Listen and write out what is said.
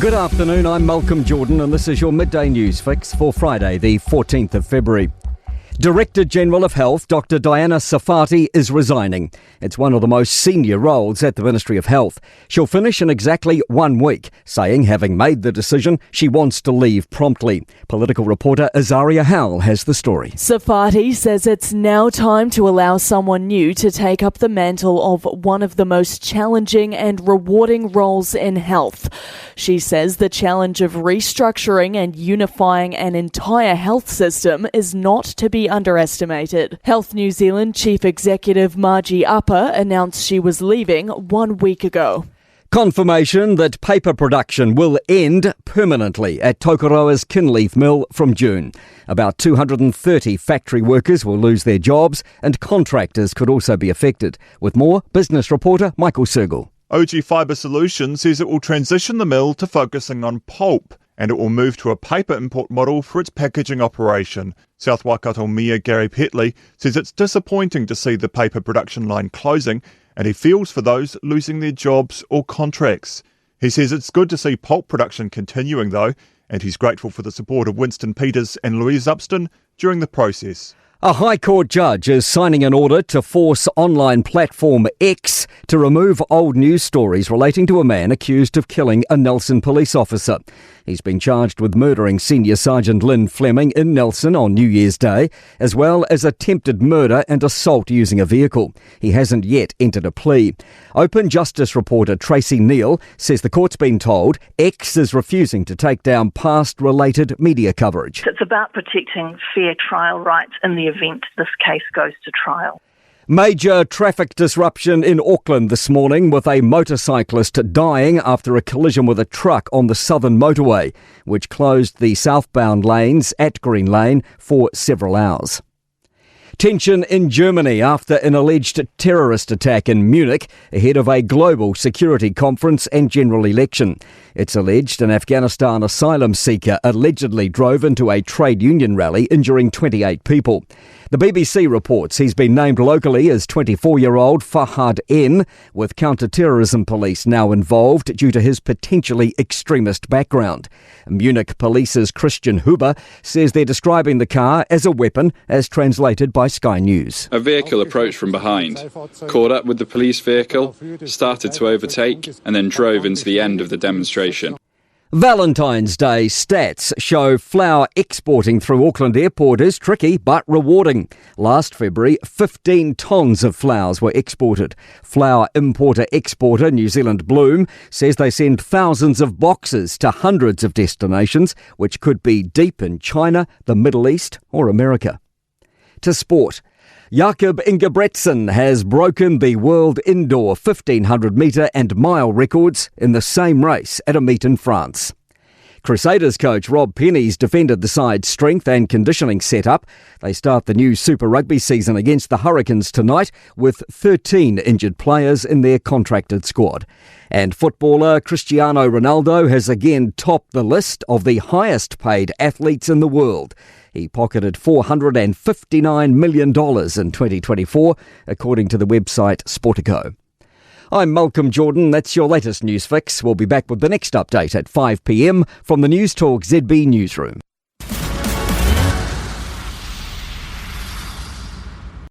Good afternoon, I'm Malcolm Jordan and this is your Midday News Fix for Friday the 14th of February. Director General of Health Dr Diana Sarfati is resigning. It's one of the most senior roles at the Ministry of Health. She'll finish in exactly 1 week, saying having made the decision, she wants to leave promptly. Political reporter Azaria Howell has the story. Sarfati says it's now time to allow someone new to take up the mantle of one of the most challenging and rewarding roles in health. She says the challenge of restructuring and unifying an entire health system is not to be underestimated. Health New Zealand Chief Executive Margie Upper announced she was leaving 1 week ago. Confirmation that paper production will end permanently at Tokoroa's Kinleaf Mill from June. About 230 factory workers will lose their jobs and contractors could also be affected. With more, business reporter Michael Sergel. OG Fibre Solutions says it will transition the mill to focusing on pulp, and it will move to a paper import model for its packaging operation. South Waikato Mayor Gary Petley says it's disappointing to see the paper production line closing, and he feels for those losing their jobs or contracts. He says it's good to see pulp production continuing though, and he's grateful for the support of Winston Peters and Louise Upston during the process. A High Court judge is signing an order to force online platform X to remove old news stories relating to a man accused of killing a Nelson police officer. He's been charged with murdering Senior Sergeant Lynn Fleming in Nelson on New Year's Day, as well as attempted murder and assault using a vehicle. He hasn't yet entered a plea. Open Justice reporter Tracy Neal says the court's been told X is refusing to take down past related media coverage. It's about protecting fair trial rights in the event this case goes to trial. Major traffic disruption in Auckland this morning with a motorcyclist dying after a collision with a truck on the southern motorway, which closed the southbound lanes at Green Lane for several hours. Tension in Germany after an alleged terrorist attack in Munich ahead of a global security conference and general election. It's alleged an Afghanistan asylum seeker allegedly drove into a trade union rally, injuring 28 people. The BBC reports he's been named locally as 24-year-old Fahad N, with counter-terrorism police now involved due to his potentially extremist background. Munich Police's Christian Huber says they're describing the car as a weapon, as translated by Sky News. A vehicle approached from behind, caught up with the police vehicle, started to overtake, and then drove into the end of the demonstration. Valentine's Day stats show flower exporting through Auckland Airport is tricky but rewarding. Last February, 15 tonnes of flowers were exported. Flower importer-exporter New Zealand Bloom says they send thousands of boxes to hundreds of destinations, which could be deep in China, the Middle East or America. To sport. Jakob Ingebrigtsen has broken the world indoor 1500 metre and mile records in the same race at a meet in France. Crusaders coach Rob Penny's defended the side's strength and conditioning setup. They start the new Super Rugby season against the Hurricanes tonight with 13 injured players in their contracted squad. And footballer Cristiano Ronaldo has again topped the list of the highest paid athletes in the world. He pocketed $459 million in 2024, according to the website Sportico. I'm Malcolm Jordan. That's your latest news fix. We'll be back with the next update at 5 p.m. from the Newstalk ZB newsroom.